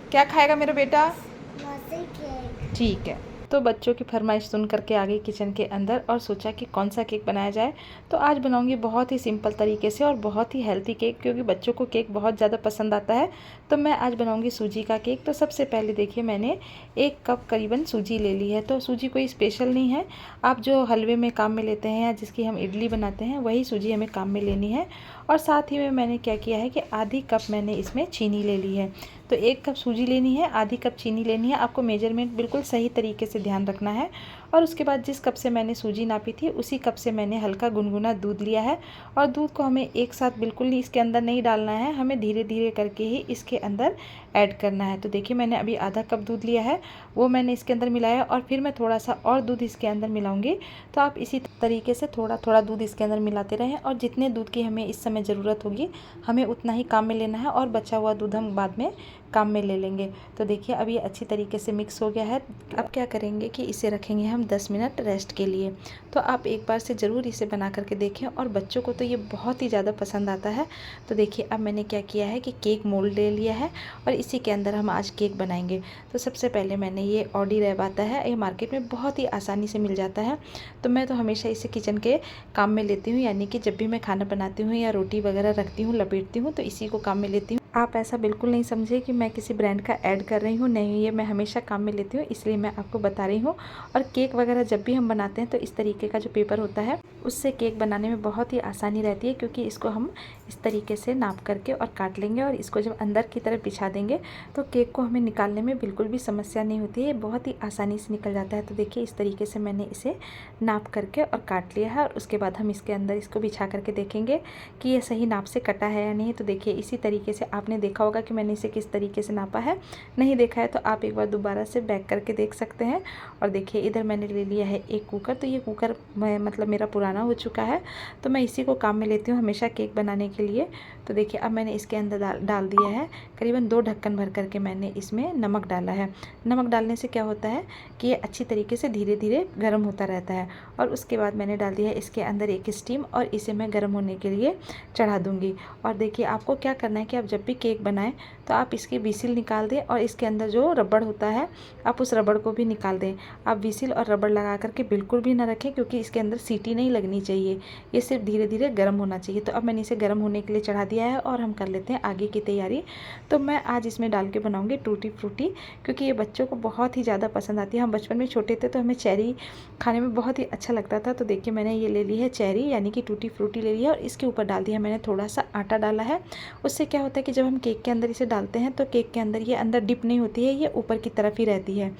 क्या खाएगा मेरा बेटा? मौसम केक। ठीक है। तो बच्चों की फरमाइश सुन करके आ गई किचन के अंदर और सोचा कि कौन सा केक बनाया जाए। तो आज बनाऊंगी बहुत ही सिंपल तरीके से और बहुत ही हेल्थी केक, क्योंकि बच्चों को केक बहुत ज़्यादा पसंद आता है। तो मैं आज बनाऊंगी सूजी का केक। तो सबसे पहले देखिए, मैंने 1 कप करीबन सूजी ले ली है। तो सूजी कोई स्पेशल नहीं है, आप जो हलवे में काम में लेते हैं या जिसकी हम इडली बनाते हैं वही सूजी हमें काम में लेनी है। और साथ ही में मैंने क्या किया है कि आधी कप मैंने इसमें चीनी ले ली है। तो 1 कप सूजी लेनी है, आधी कप चीनी लेनी है। आपको मेजरमेंट बिल्कुल सही तरीके से ध्यान रखना है। और उसके बाद जिस कप से मैंने सूजी नापी थी उसी कप से मैंने हल्का गुनगुना दूध लिया है। और दूध को हमें एक साथ बिल्कुल नहीं इसके अंदर नहीं डालना है, हमें धीरे धीरे करके ही इसके अंदर ऐड करना है। तो देखिए, मैंने अभी आधा कप दूध लिया है, वो मैंने इसके अंदर मिलाया और फिर मैं थोड़ा सा और दूध इसके अंदर मिलाऊंगी। तो आप इसी तरीके से थोड़ा थोड़ा दूध इसके अंदर मिलाते रहें और जितने दूध की हमें इस समय ज़रूरत होगी हमें उतना ही काम में लेना है और बचा हुआ दूध हम बाद में काम में ले लेंगे। तो देखिए, अब ये अच्छी तरीके से मिक्स हो गया है। अब क्या करेंगे कि इसे रखेंगे हम 10 मिनट रेस्ट के लिए। तो आप एक बार से ज़रूर इसे बना करके देखें और बच्चों को तो ये बहुत ही ज़्यादा पसंद आता है। तो देखिए, अब मैंने क्या किया है कि केक मोल्ड ले लिया है और इसी के अंदर हम आज केक बनाएंगे। तो सबसे पहले मैंने ये ऑडी रैप आता है, ये मार्केट में बहुत ही आसानी से मिल जाता है। तो मैं तो हमेशा इसे किचन के काम में लेती हूँ, यानी कि जब भी मैं खाना बनाती हूँ या रोटी वगैरह रखती हूँ, लपेटती हूँ, तो इसी को काम में लेती हूँ। आप ऐसा बिल्कुल नहीं समझे कि मैं किसी ब्रांड का ऐड कर रही हूँ, नहीं, ये मैं हमेशा काम में लेती हूँ, इसलिए मैं आपको बता रही हूँ। और केक वगैरह जब भी हम बनाते हैं तो इस तरीके का जो पेपर होता है उससे केक बनाने में बहुत ही आसानी रहती है, क्योंकि इसको हम इस तरीके से नाप करके और काट लेंगे और इसको जब अंदर की तरफ बिछा देंगे तो केक को हमें निकालने में बिल्कुल भी समस्या नहीं होती है, बहुत ही आसानी से निकल जाता है। तो देखिए, इस तरीके से मैंने इसे नाप करके और काट लिया है और उसके बाद हम इसके अंदर इसको बिछा करके देखेंगे कि ये सही नाप से कटा है या नहीं। तो देखिए, इसी तरीके से आपने देखा होगा कि मैंने इसे किस तरीके से नापा है। नहीं देखा है तो आप एक बार दोबारा से बैक करके देख सकते हैं। और देखिए, इधर मैंने ले लिया है एक कुकर। तो ये कुकर मतलब मेरा पुराना हो चुका है, तो मैं इसी को काम में लेती हूँ हमेशा केक बनाने के लिए। तो देखिए, अब मैंने इसके अंदर डाल दिया है करीबन 2 ढक्कन भर करके मैंने इसमें नमक डाला है। नमक डालने से क्या होता है कि ये अच्छी तरीके से धीरे धीरे गर्म होता रहता है। और उसके बाद मैंने डाल दिया है इसके अंदर एक स्टीम और इसे मैं गर्म होने के लिए चढ़ा दूँगी। और देखिए, आपको क्या करना है कि आप जब भी केक बनाएं तो आप इसकी विसिल निकाल दें और इसके अंदर जो रबड़ होता है आप उस रबड़ को भी निकाल दें। आप विसिल और रबड़ लगा करके बिल्कुल भी ना रखें, क्योंकि इसके अंदर सीटी नहीं लगनी चाहिए, ये सिर्फ धीरे धीरे गर्म होना चाहिए। तो अब मैंने इसे गर्म होने के लिए चढ़ा दिया है और हम कर लेते हैं आगे की तैयारी। तो मैं आज इसमें डाल के बनाऊँगी टूटी फ्रूटी, क्योंकि ये बच्चों को बहुत ही ज़्यादा पसंद आती है। हम बचपन में छोटे थे तो हमें चेरी खाने में बहुत ही अच्छा लगता था। तो देखिए, मैंने ये ले ली है चेरी, यानी कि टूटी फ्रूटी ले ली है और इसके ऊपर डाल दिया मैंने थोड़ा सा आटा डाला है। उससे क्या होता है कि जब हम केक के अंदर इसे डालते हैं तो केक के अंदर ये अंदर डिप नहीं होती है, ये ऊपर की तरफ ही रहती है।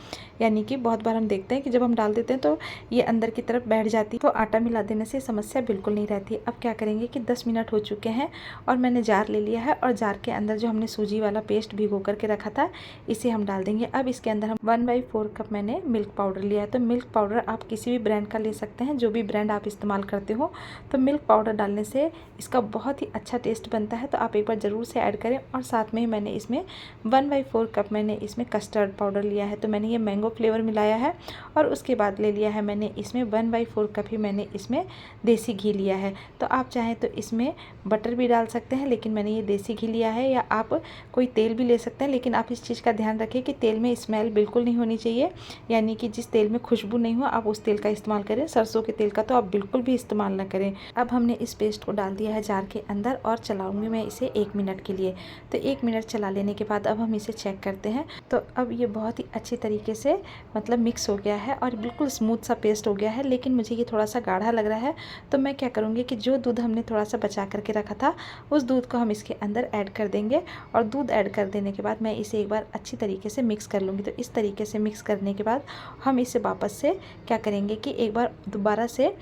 यानी कि बहुत बार हम देखते हैं कि जब हम डाल देते हैं तो ये अंदर की तरफ बैठ जाती है। तो आटा मिला देने से समस्या बिल्कुल नहीं रहती। अब क्या करेंगे कि 10 मिनट हो चुके हैं और मैंने जार ले लिया है और जार के अंदर जो हमने सूजी वाला पेस्ट भिगो करके रखा था इसे हम डाल देंगे। अब इसके अंदर हम 1/4 कप मैंने मिल्क पाउडर लिया है। तो मिल्क पाउडर आप किसी भी ब्रांड का ले सकते हैं, जो भी ब्रांड आप इस्तेमाल करते हो। तो मिल्क पाउडर डालने से इसका बहुत ही अच्छा टेस्ट बनता है, तो आप एक बार ज़रूर से ऐड करें। और साथ में ही मैंने इसमें 1/4 कप मैंने इसमें कस्टर्ड पाउडर लिया है। तो मैंने ये मैंगो फ्लेवर मिलाया है। और उसके बाद ले लिया है मैंने इसमें 1/4 कप ही मैंने इसमें देसी घी लिया है। तो आप चाहें तो इसमें बटर भी डाल सकते हैं, लेकिन मैंने ये देसी घी लिया है, या आप कोई तेल भी ले सकते हैं। लेकिन आप इस चीज़ का ध्यान रखें कि तेल में स्मेल बिल्कुल नहीं होनी चाहिए, यानी कि जिस तेल में खुशबू नहीं हो आप उस तेल का इस्तेमाल करें। सरसों के तेल का तो आप बिल्कुल भी इस्तेमाल ना करें। अब हमने इस पेस्ट को डाल दिया है जार के अंदर और चलाऊंगी मैं इसे 1 मिनट के लिए। तो 1 मिनट चला लेने के बाद अब हम इसे चेक करते हैं। तो अब ये बहुत ही अच्छी तरीके से मतलब मिक्स हो गया है और बिल्कुल स्मूथ सा पेस्ट हो गया है, लेकिन मुझे ये थोड़ा सा गाढ़ा लग रहा है। तो मैं क्या करूँगी कि जो दूध हमने थोड़ा सा बचा करके रखा था उस दूध को हम इसके अंदर ऐड कर देंगे। और दूध ऐड कर देने के बाद मैं इसे एक बार अच्छी तरीके से मिक्स कर लूँगी। तो इस तरीके से मिक्स करने के बाद हम इसे वापस से क्या करेंगे कि एक बार दोबारा से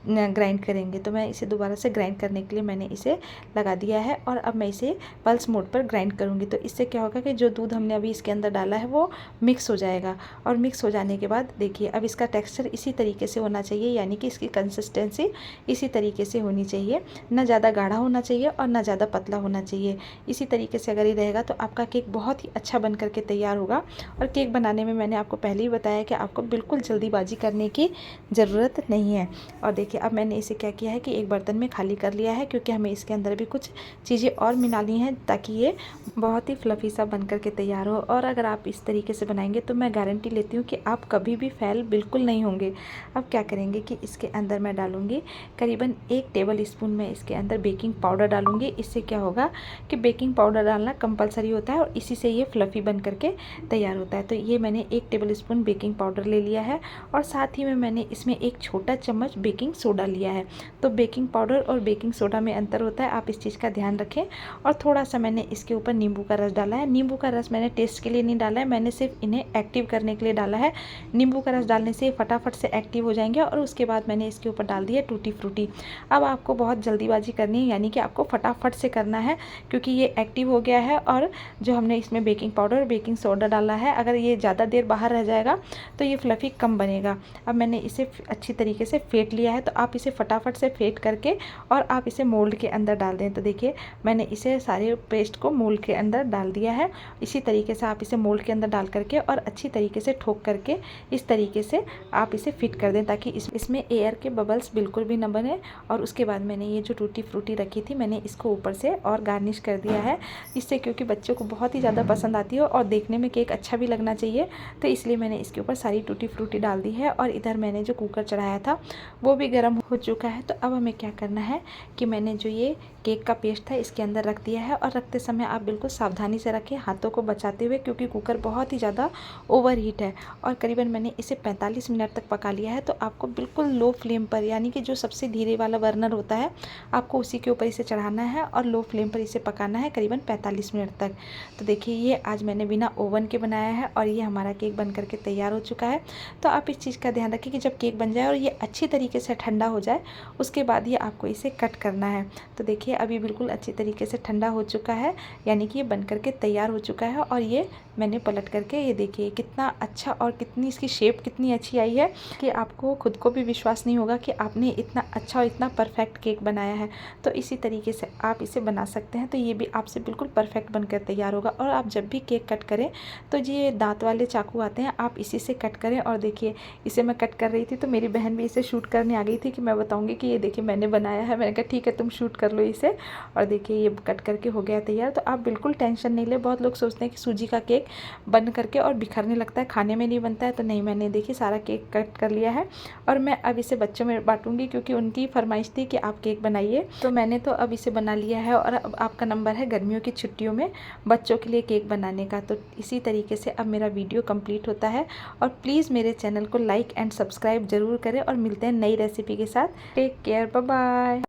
ग्राइंड करेंगे। तो मैं इसे दोबारा से ग्राइंड करने के लिए मैंने इसे लगा दिया है और अब मैं इसे पल्स मोड पर ग्राइंड करूँगी। तो इससे क्या होगा कि जो दूध हमने अभी इसके अंदर डाला है वो मिक्स हो जाएगा। और मिक्स हो जाने के बाद देखिए, अब इसका टेक्सचर इसी तरीके से होना चाहिए, यानी कि इसकी कंसिस्टेंसी इसी तरीके से होनी चाहिए, ना ज़्यादा गाढ़ा होना चाहिए और ना ज़्यादा पतला होना चाहिए। इसी तरीके से अगर ये रहेगा तो आपका केक बहुत ही अच्छा बन करके तैयार होगा। और केक बनाने में मैंने आपको पहले ही बताया कि आपको बिल्कुल जल्दीबाजी करने की ज़रूरत नहीं है। और देखिए, देखिए अब मैंने इसे क्या किया है कि एक बर्तन में खाली कर लिया है, क्योंकि हमें इसके अंदर भी कुछ चीज़ें और मिलानी हैं ताकि ये बहुत ही फ्लफ़ी सा बन करके तैयार हो। और अगर आप इस तरीके से बनाएंगे तो मैं गारंटी लेती हूँ कि आप कभी भी फेल बिल्कुल नहीं होंगे। अब क्या करेंगे कि इसके अंदर मैं डालूँगी करीबन 1 टेबल स्पून में इसके अंदर बेकिंग पाउडर डालूँगी। इससे क्या होगा कि बेकिंग पाउडर डालना कंपलसरी होता है और इसी से ये फ्लफ़ी बन करके तैयार होता है। तो ये मैंने 1 टेबल स्पून बेकिंग पाउडर ले लिया है और साथ ही में मैंने इसमें 1 छोटा चम्मच बेकिंग सोडा लिया है। तो बेकिंग पाउडर और बेकिंग सोडा में अंतर होता है, आप इस चीज़ का ध्यान रखें। और थोड़ा सा मैंने इसके ऊपर नींबू का रस डाला है। नींबू का रस मैंने टेस्ट के लिए नहीं डाला है, मैंने सिर्फ इन्हें एक्टिव करने के लिए डाला है। नींबू का रस डालने से फटाफट से एक्टिव हो जाएंगे। और उसके बाद मैंने इसके ऊपर डाल दिया टूटी फ्रूटी। अब आपको बहुत जल्दीबाजी करनी है, यानी कि आपको फटाफट से करना है क्योंकि ये एक्टिव हो गया है और जो हमने इसमें बेकिंग पाउडर और बेकिंग सोडा डाला है, अगर ये ज़्यादा देर बाहर रह जाएगा तो ये फ्लफ़ी कम बनेगा। अब मैंने इसे अच्छी तरीके से फेंट लिया है, तो आप इसे फटाफट से फेंट करके और आप इसे मोल्ड के अंदर डाल दें। तो देखिए मैंने इसे सारे पेस्ट को मोल्ड के अंदर डाल दिया है। इसी तरीके से आप इसे मोल्ड के अंदर डाल करके और अच्छी तरीके से ठोक करके इस तरीके से आप इसे फिट कर दें ताकि इसमें एयर के बबल्स बिल्कुल भी ना बने। और उसके बाद मैंने ये जो टूटी फ्रूटी रखी थी मैंने इसको ऊपर से और गार्निश कर दिया है इससे, क्योंकि बच्चों को बहुत ही ज़्यादा पसंद आती है और देखने में केक अच्छा भी लगना चाहिए, तो इसलिए मैंने इसके ऊपर सारी टूटी फ्रूटी डाल दी है। और इधर मैंने जो कुकर चढ़ाया था वो भी गर्म हो चुका है। तो अब हमें क्या करना है कि मैंने जो ये केक का पेस्ट था इसके अंदर रख दिया है और रखते समय आप बिल्कुल सावधानी से रखें, हाथों को बचाते हुए, क्योंकि कुकर बहुत ही ज़्यादा ओवर हीट है। और करीबन मैंने इसे 45 मिनट तक पका लिया है। तो आपको बिल्कुल लो फ्लेम पर, यानी कि जो सबसे धीरे वाला बर्नर होता है आपको उसी के ऊपर इसे चढ़ाना है और लो फ्लेम पर इसे पकाना है करीबन 45 मिनट तक। तो देखिए ये आज मैंने बिना ओवन के बनाया है और ये हमारा केक बन करके तैयार हो चुका है। तो आप इस चीज़ का ध्यान रखें कि जब केक बन जाए और ये अच्छी तरीके से ठंडा हो जाए उसके बाद ये आपको इसे कट करना है। तो देखिए अभी बिल्कुल अच्छी तरीके से ठंडा हो चुका है, यानी कि ये बन करके तैयार हो चुका है। और ये मैंने पलट करके ये देखिए कितना अच्छा और कितनी इसकी शेप कितनी अच्छी आई है कि आपको खुद को भी विश्वास नहीं होगा कि आपने इतना अच्छा और इतना परफेक्ट केक बनाया है। तो इसी तरीके से आप इसे बना सकते हैं। तो ये भी आपसे बिल्कुल परफेक्ट बनकर तैयार होगा। और आप जब भी केक कट करें तो ये दांत वाले चाकू आते हैं, आप इसी से कट करें। और देखिए इसे मैं कट कर रही थी तो मेरी बहन भी इसे शूट करने आ गई थी कि मैं बताऊंगी कि ये देखिए मैंने बनाया है। मैंने कहा ठीक है तुम शूट कर लो इसे। और देखिए ये कट करके हो गया तैयार। तो आप बिल्कुल टेंशन नहीं ले। बहुत लोग सोचते हैं कि सूजी का केक बन करके और बिखरने लगता है, खाने में नहीं बनता है। तो नहीं, मैंने देखिए सारा केक कट कर लिया है और मैं अब इसे बच्चों में बांटूंगी क्योंकि उनकी फरमाइश थी कि आप केक बनाइए। तो मैंने तो अब इसे बना लिया है और अब आपका नंबर है गर्मियों की छुट्टियों में बच्चों के लिए केक बनाने का। तो इसी तरीके से अब मेरा वीडियो कंप्लीट होता है। और प्लीज़ मेरे चैनल को लाइक एंड सब्सक्राइब ज़रूर करें और मिलते हैं नई रेसिपी के साथ। Take care, bye bye.